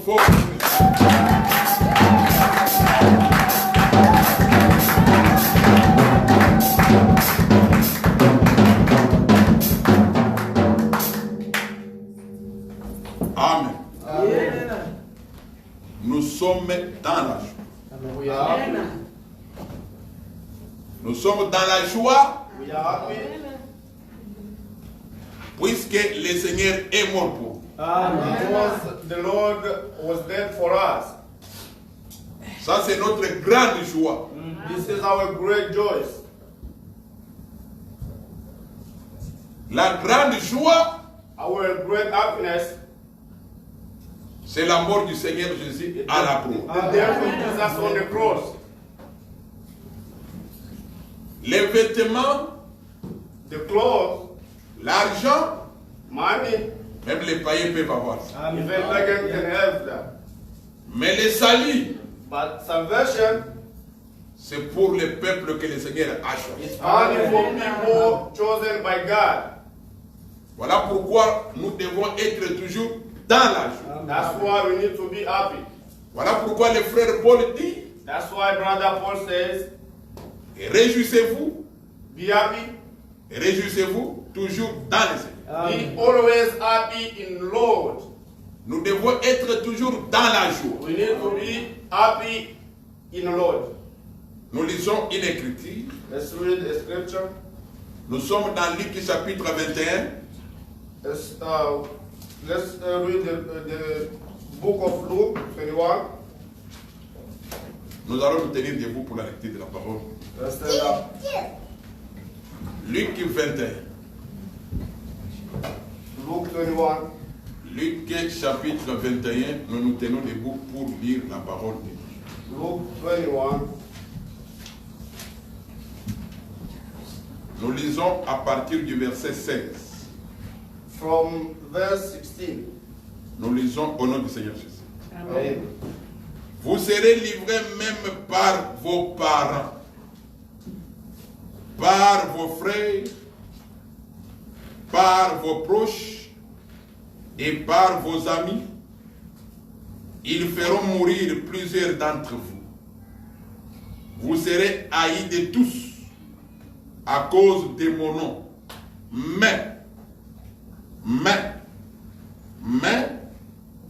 fort. Amen. Amen. Nous sommes dans la joie. Amen. Nous sommes dans la joie We are happy. puisque le Seigneur est mort pour nous. Amen. Because the Lord was dead for us. Ça, c'est notre grande joie. This is our great joy. La grande joie, Our great happiness. c'est la mort du Seigneur Jésus à la croix. The death of Jesus on the cross. Les vêtements, The clothes, l'argent, money, même les païens peuvent avoir ça. even pagan can have that. Mais le salut, But salvation c'est pour le peuple que le Seigneur a choisi. is only for people chosen by God. Voilà pourquoi nous devons être toujours dans la joie. That's why we need to be happy. Voilà pourquoi le frère Paul dit, That's why Brother Paul says, réjouissez-vous, be happy. réjouissez-vous toujours dans le Seigneur. Be always happy in Lord. Nous devons être toujours dans la joie. We need to be happy in Lord. Nous lisons une écriture. Let's read a scripture. Nous sommes dans Luc chapitre 21. Let's read the book of Luke 21. Nous allons nous tenir debout pour la lecture de la parole. Let's stand up. Luc 21. Luke 21. Luc chapitre 21, nous nous tenons debout pour lire la parole de Dieu. Luke 21. Nous lisons à partir du verset 16. From verse 16. Nous lisons au nom du Seigneur Jésus. Amen. Vous serez livrés même par vos parents, par vos frères, par vos proches et par vos amis. Ils feront mourir plusieurs d'entre vous. Vous serez haïs de tous à cause de mon nom. Mais,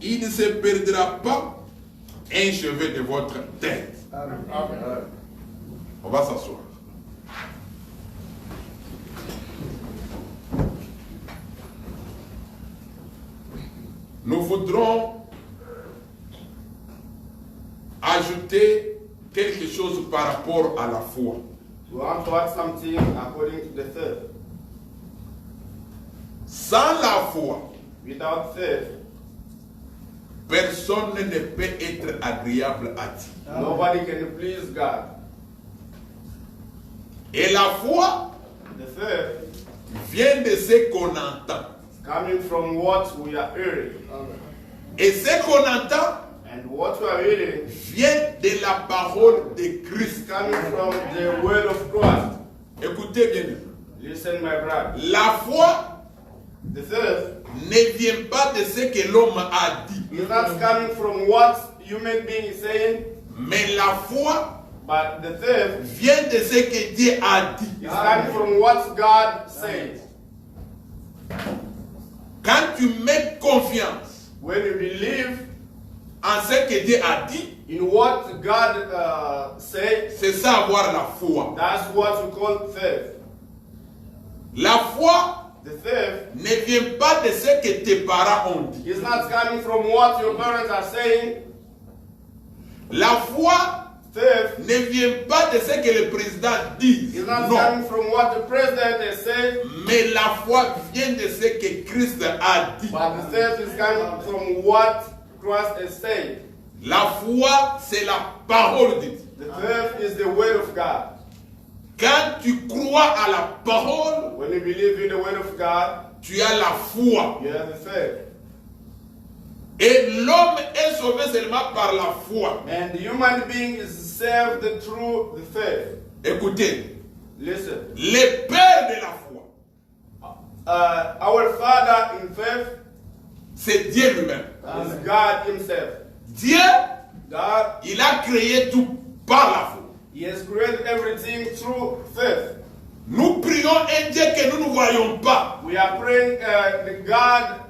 il ne se perdra pas un cheveu de votre tête. Amen. On va s'asseoir. Nous voudrons ajouter quelque chose par rapport à la foi. We want to add something according to the faith. Sans la foi, Without faith, personne ne peut être agréable à Dieu. nobody can please God. Et la foi The faith vient de ce qu'on entend. is coming from what we are hearing. Et ce qu'on entend And what we are hearing vient de la parole de is Christ. coming from the word of Christ. Écoutez bien. Listen, my brother. La foi The faith ne vient pas de ce que l'homme a dit. is not coming from what human being is saying, Mais la foi but the faith vient de ce que Dieu a dit. is coming from what God said. Quand tu mets confiance When you believe en ce que Dieu a dit, in what God said, c'est ça avoir la foi. that's what we call faith. La foi The faith ne vient pas de ce que tes parents ont dit. is not coming from what your parents are saying. La foi Faith ne vient pas de ce que le président dit. is not Non. coming from what the president has said, Mais la foi vient de ce que Christ a dit. but the faith is coming from what Christ has said. La foi, c'est la parole de Dieu. The faith is the word of God. Quand tu crois à la parole, When you believe in the word of God, tu as la foi. you have the faith. Et l'homme est sauvé seulement par la foi. And the human being is saved through the faith. Écoutez, Listen. le père de la foi, Our Father in faith c'est Dieu lui-même. is God Himself. Dieu, God, il a créé tout par la foi. He has created everything through faith. Nous prions un Dieu que nous ne voyons pas. We are praying the God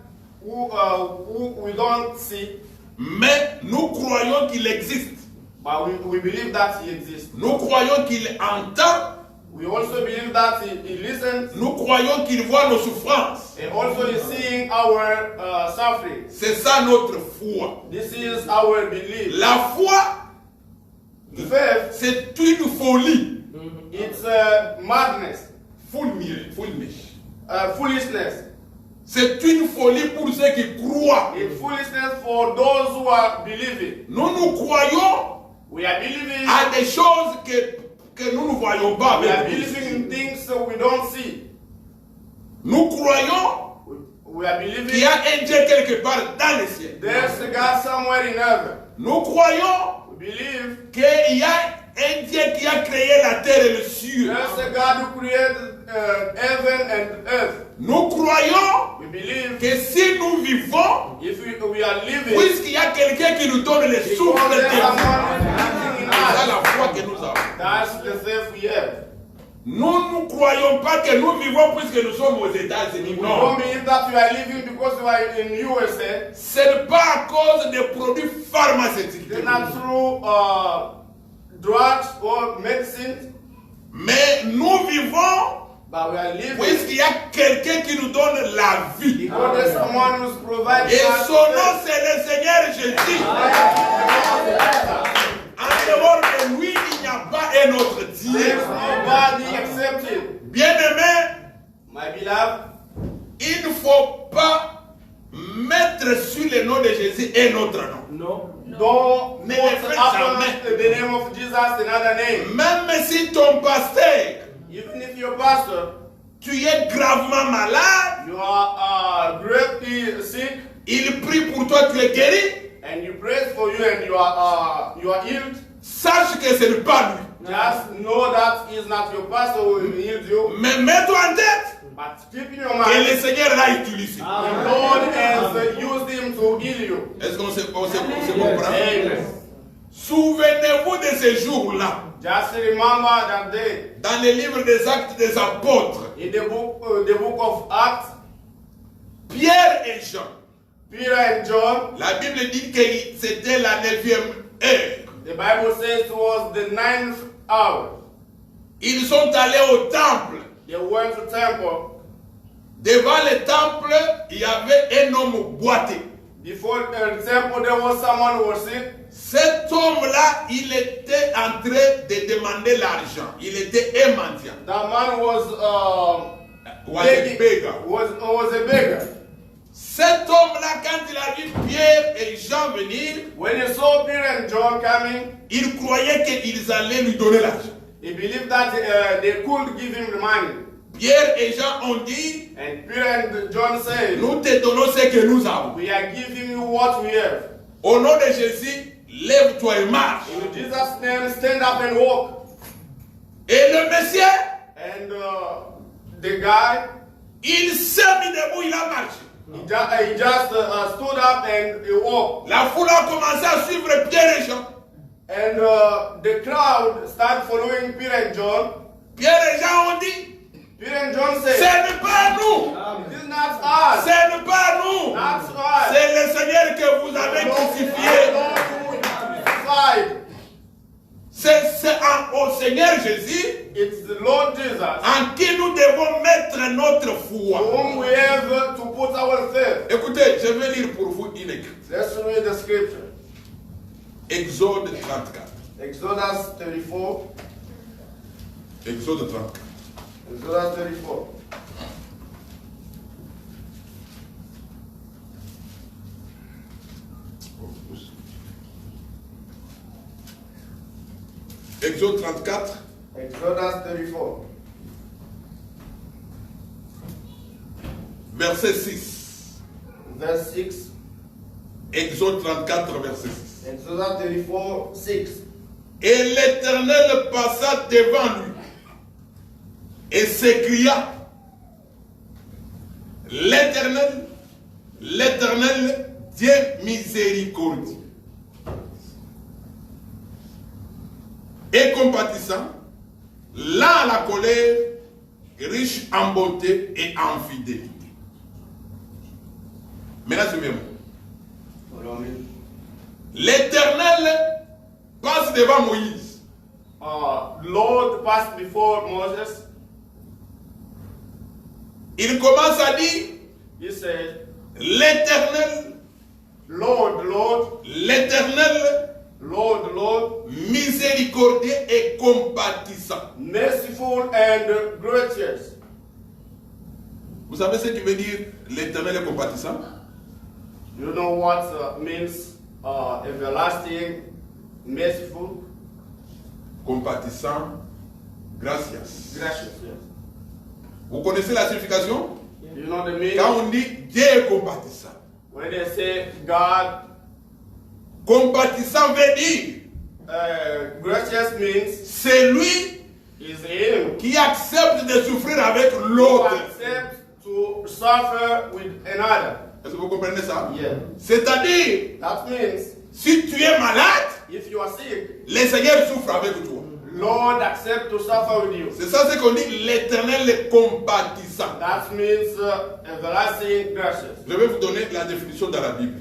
who we don't see, Mais nous croyons qu'il existe. but we believe that He exists. Nous croyons qu'il entend. We also believe that He listens, Nous croyons qu'il voit nos souffrances. and also He's seeing our suffering. C'est ça notre foi. This is our belief. La foi, Faith, c'est une folie. it's madness, foolishness. C'est une folie pour ceux qui croient. It's foolishness for those who are believing. Nous croyons We are believing. à des choses que nous ne voyons pas. We are avec nous. believing in things that we don't see. Nous croyons We are qu'il believing y a un Dieu quelque part dans le ciel. there's a God somewhere in heaven. Nous croyons We believe qu'il y a un Dieu qui a créé la terre et le ciel. there's a God who created heaven and earth. Nous croyons We believe que si nous vivons, if we are living, puisqu'il y a quelqu'un qui nous donne le souffle because de there's vie, someone living in c'est us. la foi que nous avons. That's the faith we have. Nous ne croyons pas que nous vivons puisque nous sommes aux États-Unis. We Non. don't believe that we are living because we are in USA. Ce n'est pas à cause des produits pharmaceutiques. It's not through drugs or medicine, Mais nous vivons but we are living puisqu'il y a quelqu'un qui nous donne la vie. because there's someone who's providing Et us son nom, faith. c'est le Seigneur Jésus. En dehors de lui, il n'y a pas un autre Dieu. There's nobody except Him. Bien-aimé, My beloved, il ne faut pas mettre sur le nom de Jésus un autre nom. don't Mais put les frères, after the name of Jesus another name. Même si ton pasteur, Even if your pastor, tu es gravement malade, you are greatly sick, il prie pour toi, tu es guéri, and he prays for you and you are healed, sache que ce n'est pas lui. just know that He is not your pastor who will heal you. Mais mets-toi en tête But keep in your que mind, le Seigneur l'a utilisé. the Lord has used Him to heal you. Est-ce qu'on se comprend? Amen. Souvenez-vous de ces jours-là. Just remember that day Dans le livre des Actes des Apôtres, in the book of Acts, Pierre et Jean, Peter and John, la Bible dit que c'était la 9e heure. the Bible says it was the 9th hour. Ils sont allés au temple. They went to temple. Devant le temple, il y avait un homme boité. Before the temple, there was someone who was sick. Cet homme-là, il était en train de demander l'argent. Il était un mendiant. That man was Was a beggar. was a beggar. Cet homme-là, quand il a vu Pierre et Jean venir, When he saw Peter and John coming, il croyait qu'ils allaient lui donner l'argent. he believed that they could give him the money. Pierre et Jean ont dit, And Peter and John said, nous te donnons ce que nous avons. we are giving you what we have. Au nom de Jésus, lève-toi et marche. In Jesus' name, stand up and walk. Et le monsieur, And the guy, il s'est mis debout, il a marché. he just stood up and he walked. La foule a commencé à suivre Pierre et Jean. And the crowd started following Peter and John. Pierre et Jean ont dit, Peter and John ce said, n'est pas nous. it is not us. Ce n'est pas nous. Not us. C'est le Seigneur que vous avez crucifié. Lord who is crucified. C'est au Seigneur Jésus It's the Lord Jesus en qui nous devons mettre notre foi. whom we have to put our faith. Écoutez, je vais lire pour vous une écriture. Let's read the scripture. Exode 34. Exodus 34. Exode 34. Exodus 34. Exode 34. Exodus 34. Verset 6. Verse 6. Exode 34, verset 6. Exodus 34, 6. Et l'Éternel passa devant lui et s'écria, l'Éternel, Dieu miséricordieux, et compatissant, lent à la colère, riche en beauté et en fidélité. Maintenant, c'est même. L'Éternel passe devant Moïse. Lord passed before Moses. Il commence à dire, He said, l'Éternel, Lord, l'Éternel, Lord, miséricordieux et compatissant. merciful and gracious. Vous savez ce qui veut dire l'Éternel est compatissant? You know what means everlasting, merciful, Compatissant, gracias. gracious. Yes. Vous connaissez la signification? You know the meaning? Quand on dit Dieu est compatissant. When they say God, Compatissant veut dire gracious means c'est lui is him qui accepte de souffrir avec who l'autre. accepts to suffer with another. Est-ce que vous comprenez ça? Yeah. C'est-à-dire, That means si tu es malade, if you are sick, le Seigneur souffre avec toi. Lord accept to suffer with you. C'est ça ce qu'on dit, l'Éternel est compatissant. That means everlasting gracious. Je vais vous donner la définition dans la Bible.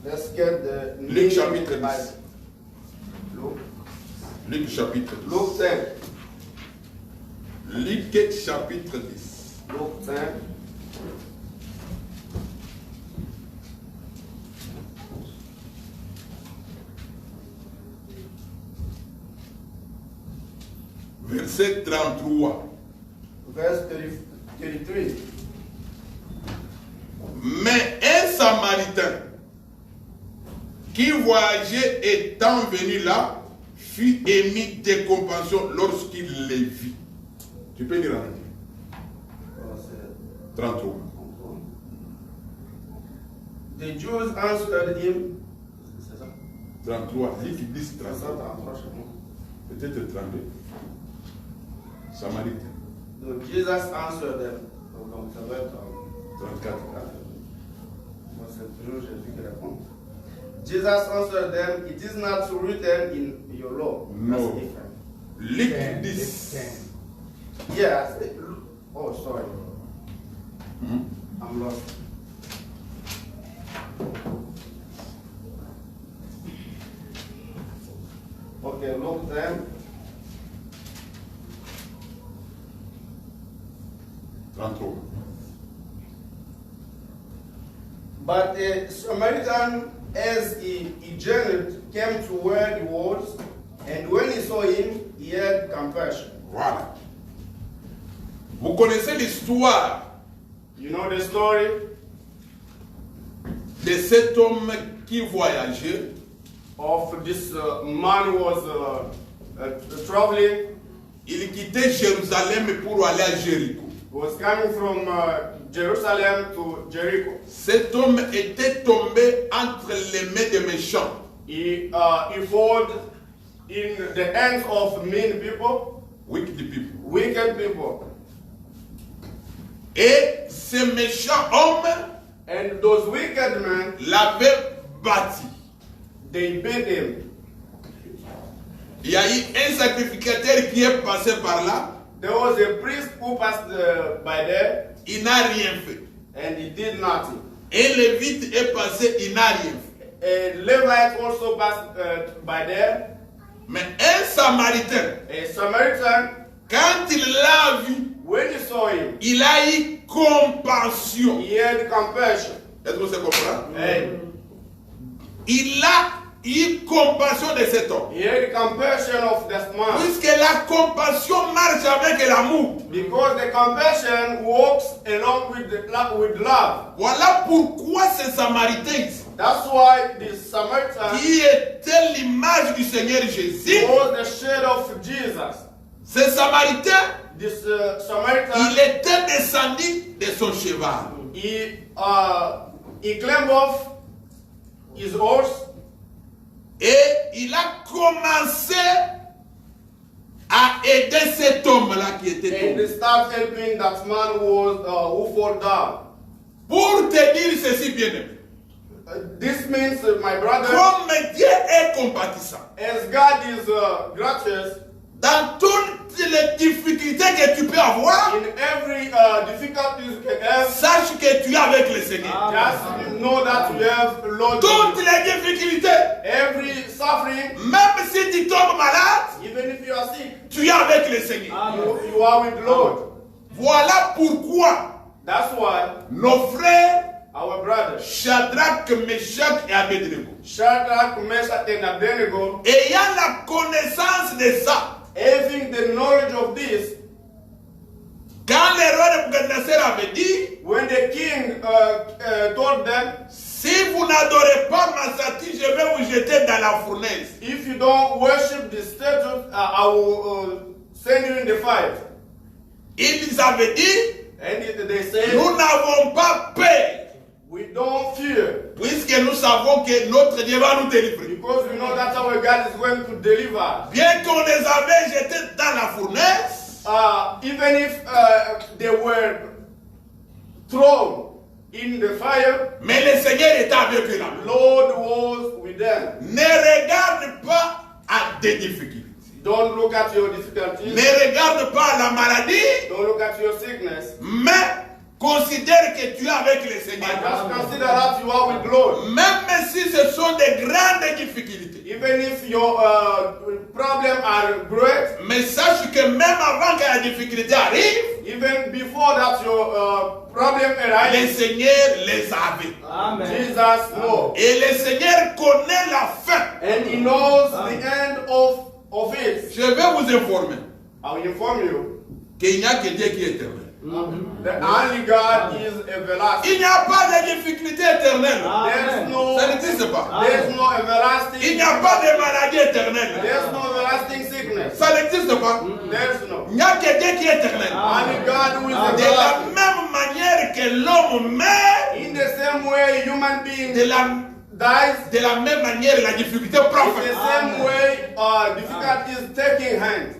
Let's get the Luc chapitre 10. Luke. Luc chapitre 10. Luke 10. Luc chapitre 10. Luke 10. Verset 33. Verse 33. Mais un Samaritain qui voyageait étant venu là, fut émis de compassion lorsqu'il les vit. Tu peux lire en anglais. 33. The Jews answered him. 33. Luc 10, 33. Peut-être 32. Samaritain. No, Jesus answered them. Donc, ça va être 34. moi, c'est toujours Jésus qui répond. Jesus answered them, it is not written in your law. No. That's different. Luc 10. Yes. Oh, sorry. Mhm. I'm lost. Okay, look then. 33. But a Samaritan, as he journeyed, came to where he was, and when he saw him, he had compassion. Voilà. Vous connaissez l'histoire You know the story? de cet homme qui voyageait Of this man who was traveling. Il quittait Jérusalem pour aller à Jéricho. He was coming from Jerusalem to Jericho. Cet homme était tombé entre les mains des méchants. He fell in the hands of mean people, Wicked people. wicked people. Et ces méchants hommes And those wicked men, l'avaient bâti. they beat him. Il y a eu un sacrificateur qui est passé par là. There was a priest who passed by there, Il n'a rien fait. and he did nothing. Un lévite est passé, il n'a rien fait. A Levite also passed by there. Mais un samaritain, A Samaritan, quand il l'a vu, when he saw him, il a eu compassion. he had compassion. Est-ce que vous comprenez? And Il a eu compassion de cet homme. he had compassion of that man. Puisque la compassion marche avec l'amour. Because the compassion walks along with love. Voilà pourquoi ces Samaritains, That's why the Samaritan qui étaient l'image du Seigneur Jésus, was the shade of Jesus. ces Samaritains, This Samaritan, il était descendu de son cheval. he climbed off his horse Et il a commencé à aider cet homme-là qui était and tombé. started helping that man who fall down. Pour te dire ceci, bien-aimé, This means, my brother, comme Dieu est compatissant, as God is gracious, dans toutes les difficultés que tu peux avoir, in every difficulty you can have, sache que tu es avec le Seigneur. just know that you have Lord. Toutes les difficultés, Every suffering, même si tu tombes malade, even if you are sick, tu es avec le Seigneur. you are with Lord. Voilà pourquoi That's why nos frères our brothers, Shadrach, Meshach et Abednego, Shadrach, Meshach, and Abednego, ayant la connaissance de ça, having the knowledge of this, quand le roi Nebuchadnezzar avait dit, when the king told them, si vous n'adorez pas ma statue, je vais vous jeter dans la fournaise. if you don't worship the statue, I will send you in the fire. Ils avaient dit, And they said, nous n'avons pas peur, we don't fear, puisque nous savons que notre Dieu va nous délivrer. because we know that our God is going to deliver us. Bien qu'on les avait jetés dans la fournaise, Even if they were thrown in the fire, mais le Seigneur était avec eux là. Lord was with them. Ne regarde pas à des difficultés. Don't look at your difficulties. Ne regarde pas à la maladie, Don't look at your sickness. mais considère que tu es avec le But Seigneur. just consider that you are with Lord. Même si ce sont des grandes difficultés. Even if your problems are great, Mais sache que même avant que la difficulté arrive, even before that your problem le arises, Seigneur les avait. Amen. Jesus knows. Et le Seigneur connaît la fin. And he knows the end of it. Je vais vous informer I will inform you. qu'il n'y a que Dieu qui est éternel. The only God is everlasting. Il n'y a pas de difficulté éternelle. There's no, Ça n'existe pas. there's no everlasting. Il n'y a pas de maladie éternelle. There's no everlasting sickness. Ça n'existe pas. There's no. Il n'y a que Dieu qui est éternel. Only God who is De la everlasting. même manière que l'homme meurt, In the same way, human being de la, dies. de la même manière la difficulté prend In the fin. same way, difficulties taking hand.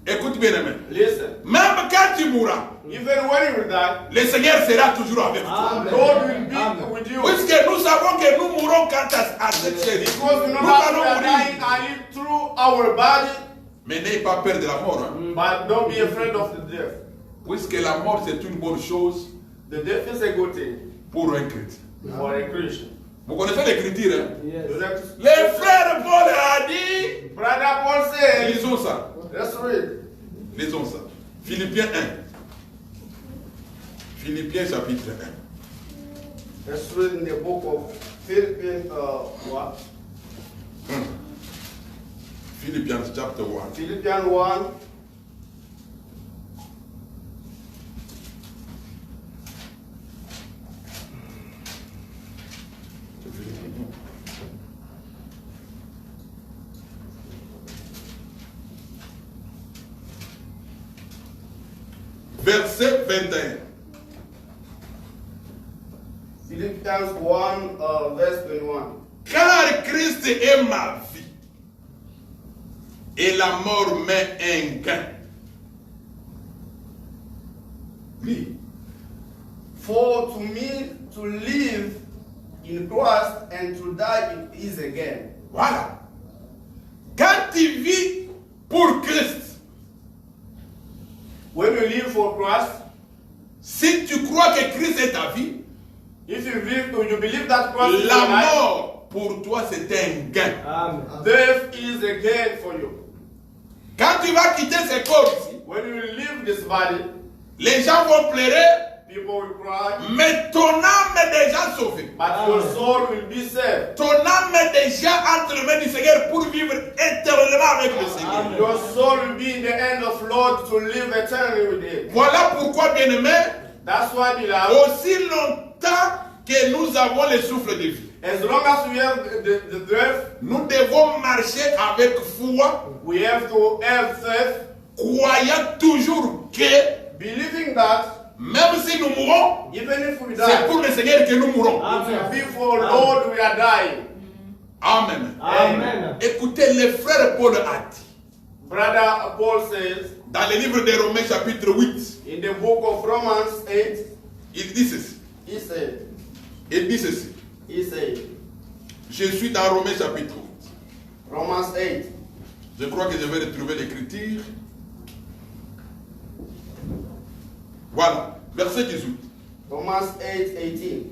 Écoute bien, amen. Listen. Même quand tu mourras, Even when you will die, le Seigneur sera toujours avec toi. Amen. God will be Amen. with you. Puisque nous savons que nous mourrons quant à cette chair. Because we know Nous that we allons are mourir. dying and live through our body, Mais n'ayez pas peur de la mort. Hein. but don't be afraid of the death. Puisque la mort c'est une bonne chose The death is a good thing pour un chrétien. for a Christian. Vous connaissez l'écriture, hein? Yes. The next- Les frères Paul a dit, Brother Paul says, lisons ça, let's read. lisons ça. Philippiens 1. Philippiens chapitre 1. Let's read in the book of Philippians, what? Philippians chapter 1. Philippians 1. Verset 21. Philippians 1, verse 21. Car Christ est ma vie et la mort m'est un gain. Oui. For to me to live in Christ and to die is a gain. Voilà. Quand tu vis pour Christ, When you live for Christ, si tu crois que Christ est ta vie, if you believe that Christ is your la life, mort pour toi c'est un gain. Amen. death is a gain for you. Quand tu vas quitter ce corps ici, When you leave this body, les gens vont pleurer, people will cry, mais ton âme est déjà sauvée. but your soul will be saved. Ton âme est déjà entre les mains du Seigneur pour vivre éternellement avec le Seigneur. Your soul will be in the hand of Lord to live eternally with Him. Voilà pourquoi, bien-aimé, That's why, beloved, aussi longtemps que nous avons le souffle de vie, as long as we have the breath, nous devons marcher avec foi, we have to have faith, croyant toujours que, believing that même si nous mourons, even if we c'est die, pour le Seigneur que nous mourons. Amen. before Lord we are dying. Amen. Amen. Écoutez, le frère Paul a dit, Brother Paul says dans le livre de Romains chapitre 8, in the book of Romans 8, il dit ceci. he said, Il dit ceci. he said, Je suis dans Romains chapitre 8. Romans 8. Je crois que je vais retrouver l'écriture. Voilà, verset 18. Romans 8, 18.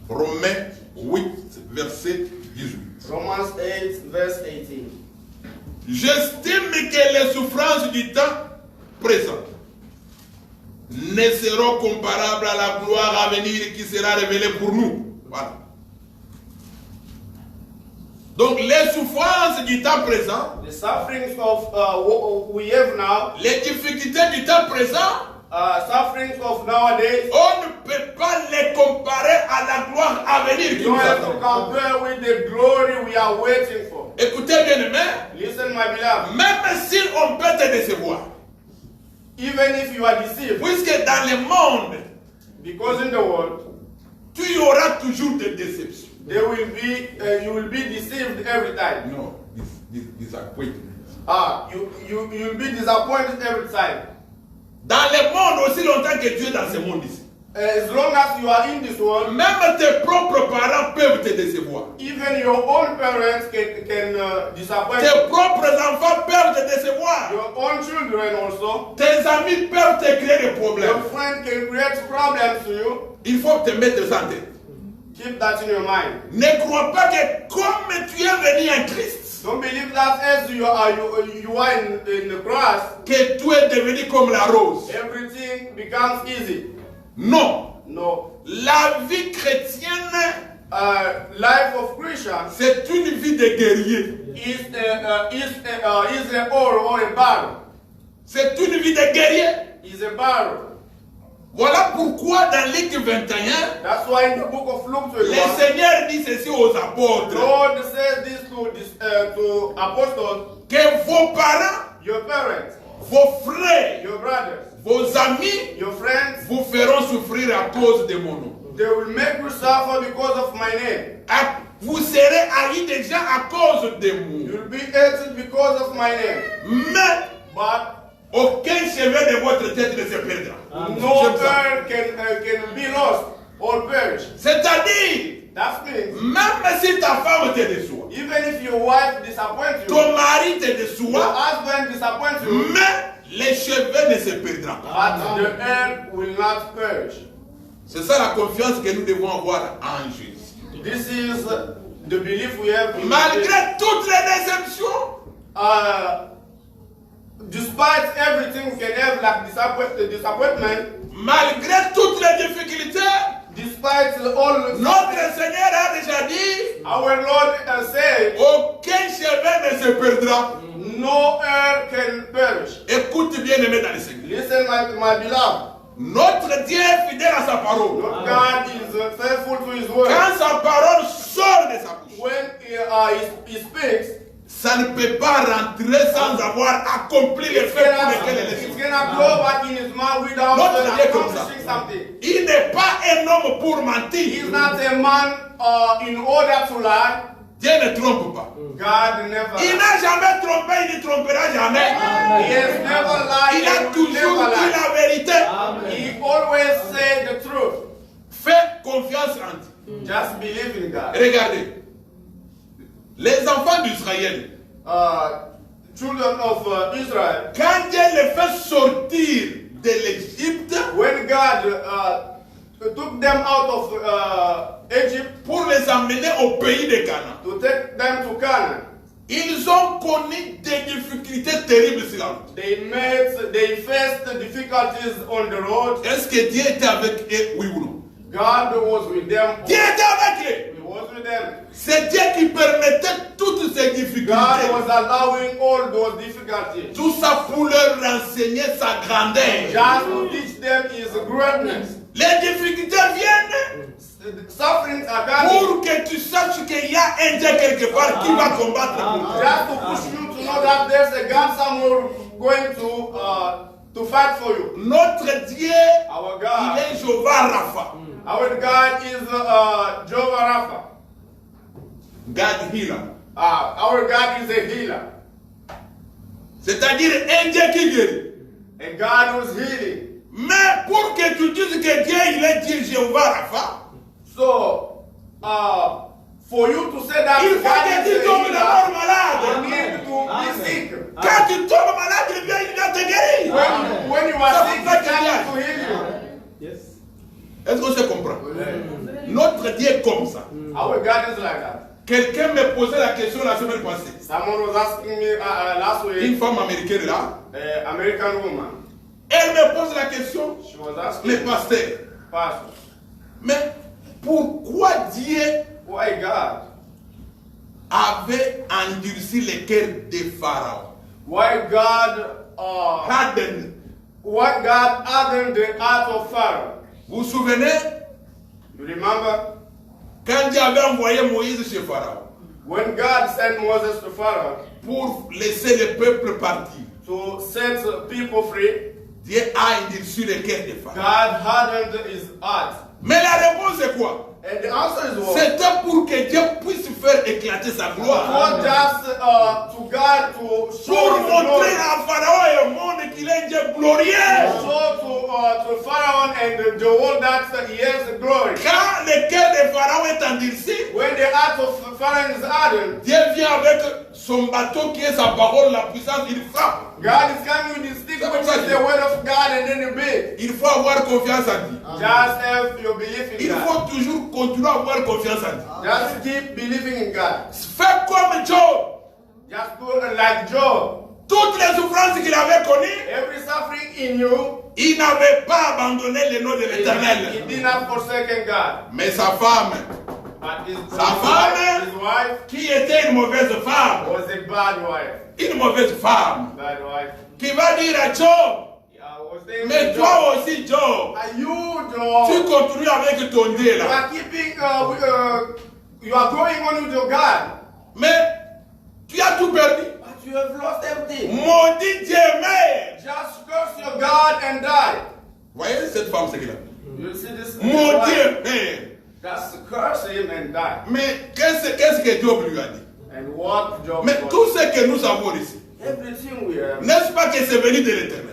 Romains 8, verset 18. Romans 8, verse 18. J'estime que les souffrances du temps présent ne seront comparables à la gloire à venir qui sera révélée pour nous. Voilà. Donc les souffrances du temps présent, The sufferings of what we have now, les difficultés du temps présent, sufferings of nowadays, on ne peut pas les comparer à la gloire à venir qui you nous don't have to attend. compare with the glory we are waiting for. Écoutez bien aimé, Listen, my beloved, même si on peut te décevoir, even if you are deceived, puisque dans le monde, because in the world, tu y auras toujours des déceptions. there will be, you will be deceived every time. Non, disappointment. You will be disappointed every time. Dans le monde, aussi longtemps que tu es dans ce monde ici, As long as you are in this world, même tes propres parents peuvent te décevoir. even your own parents can disappoint Tes you. propres enfants peuvent te décevoir. Your own children also. Tes amis peuvent te créer des Your problèmes. friend can create problems to you. Il faut te mettre ça en tête. Keep that in your mind. Ne crois pas que comme tu es venu en Christ, Don't believe that as you are in Christ, que tu es devenu comme la rose. everything becomes easy. Non. No. La vie chrétienne, Life of Christians c'est une vie de guerrier. is a war or a battle. C'est une vie de guerrier. Is a battle. Voilà pourquoi dans Luc 21, That's why in the book of Luke le 21, Seigneur dit ceci aux apôtres. Lord says this to apostles, Que vos parents, your parents, vos frères, your brothers, vos amis your friends, vous feront souffrir à cause de mon nom. they will make you suffer because of my name. Vous serez haïs déjà à cause de moi. You will be hated because of my name. Mais But aucun cheveu de votre tête ne se perdra. no J'aime ça. earth can be lost or perish. C'est-à-dire, That means même si ta femme te déçoit, even if your wife disappoints you, ton mari te your déçoit, husband disappoints you, mais les cheveux ne se perdront pas. but the earth will not perish. C'est ça la confiance que nous devons avoir en Jésus. This is the belief we have in Malgré toutes les déceptions, despite everything we can have, like disappointment, malgré toutes les difficultés, despite all the notre Seigneur a déjà dit, our Lord said, aucun cheveu ne se perdra. no earth can perish. Écoute bien aimé dans le Seigneur. Listen, my beloved. Notre Dieu est fidèle à sa parole. God is faithful to His word. Quand sa parole sort de sa bouche, When he speaks, ça ne peut pas rentrer sans avoir accompli les faits pour lesquels elle est it's sortie. gonna go back in His mouth without Notre Dieu est comme ça. accomplishing something. Il n'est pas un homme pour He's mentir. not a man in order to lie. Dieu ne trompe pas. God never Il lies. n'a jamais trompé, il ne trompera jamais. He has never lied Il a and will toujours never dit lie. la vérité. He always said the truth. Fais confiance en Dieu. Just believe in God. Regardez. Les enfants d'Israël, Children of Israel, quand Dieu les fait sortir de l'Égypte when God took them out of Egypt pour les amener au pays de Canaan, to take them to Canaan, ils ont connu des difficultés terribles sur la route. they faced difficulties on the road. Est-ce que Dieu était avec eux, oui ou non? God was with them. Dieu était avec eux. He was with them. C'est Dieu qui permettait toutes ces God difficultés. was allowing all those difficulties Tout ça pour leur renseigner sa grandeur. just to teach them His greatness. Les difficultés viennent The sufferings are coming pour que tu saches qu'il y a un Dieu quelque part qui va combattre pour toi. just to push you to know that there's a God somewhere going to fight for you. Notre Dieu, Our il God, est Jéhovah Rapha. our God is Jehovah Rapha. God healer. Our God is a healer. C'est-à-dire un Dieu qui guérit. And God was healing. Mais pour que tu dises que Dieu, il est Dieu Jéhovah Rapha, So, for you to say that Il faut que tu tombes d'abord malade. you need to be sick. Quand tu tombes malade, il vient te guérir. When you are C'est sick, pour ça it's qu'il y a. time to heal you. Est-ce qu'on se comprend? Notre Dieu est comme ça. Our God is like that. Quelqu'un me posait la question la semaine passée. Someone was asking me last Une week, femme américaine là, American woman, elle me pose la question, she was asking les pasteurs, pastors, mais pourquoi Dieu why God? avait endurci le cœur de Pharaon? Why God Harden. What God hardened the heart of Pharaoh? Vous vous souvenez, You remember quand Dieu avait envoyé Moïse chez Pharaon when God sent Moses to Pharaoh pour laisser le peuple partir, to set people free? Dieu a endurci le cœur de Pharaon. God hardened his heart. Mais la réponse est quoi? And the answer is what? C'était pour que Dieu puisse faire éclater sa gloire. Not just to God to show Pour his montrer glory. à Pharaon et au monde qu'il est un Dieu glorieux. Show to Pharaoh and the world that he has glory. Quand le cœur de Pharaon est endurci, When the heart of Pharaoh is hardened, Dieu vient avec son bateau qui est sa parole, la puissance, il frappe. God is coming with his stick, which is the word of God, and then you beat. Il faut avoir confiance en Dieu. Just have your belief in Il God. faut toujours continuer à avoir confiance en Dieu. Just keep believing in God. Fais comme Job. Just go like Job. Toutes les souffrances qu'il avait connues, Every suffering in you, il n'avait pas abandonné le nom de he l'Éternel. did not forsake God. Mais sa femme, But his qui wife était une mauvaise femme, was a bad wife. une mauvaise femme, Bad wife. qui va dire à Job, Was saying mais to toi Job, aussi Job, are you tu Job? continues avec ton Dieu You là. are keeping, you are going on with your God. Mais tu as tout perdu. But you have lost everything. Maudit Dieu, mais. Just curse your God and die. Voyez cette femme, ce qu'il a. You see this? Mon Dieu, mais. Just curse him and die. Mais qu'est-ce que Job lui a dit? And what Job Mais was- tout ce que nous avons ici, everything we have. n'est-ce pas que c'est venu de l'Éternel?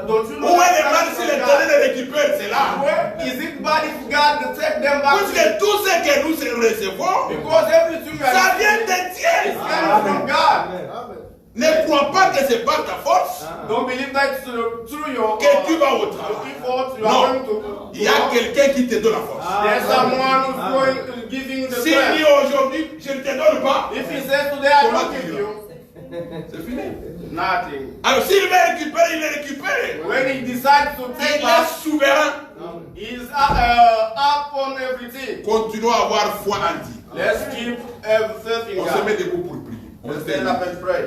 Don't you know Où est le that mal comes si from l'Éternel God? les récupère? C'est là. Where is it bad if God to take them back? Puisque tout ce que nous recevons, Because everything we ça are vient is de Dieu. coming from God. Ne crois pas que c'est par ta force Don't believe that it's through your que tu vas au travail. effort you Non. are going to. Il y a quelqu'un qui te donne la force. There's someone who's going giving you the Si lui strength. aujourd'hui, je ne te donne pas, If he says today I Comment don't tu give diras? you c'est fini. nothing. Alors s'il veut récupérer, il est récupéré. When he decides to Il take est back, souverain. he's up on everything. Continuons à avoir foi en Dieu. Let's keep everything in On se met God. debout pour prier. On Let's se stand met up and pray.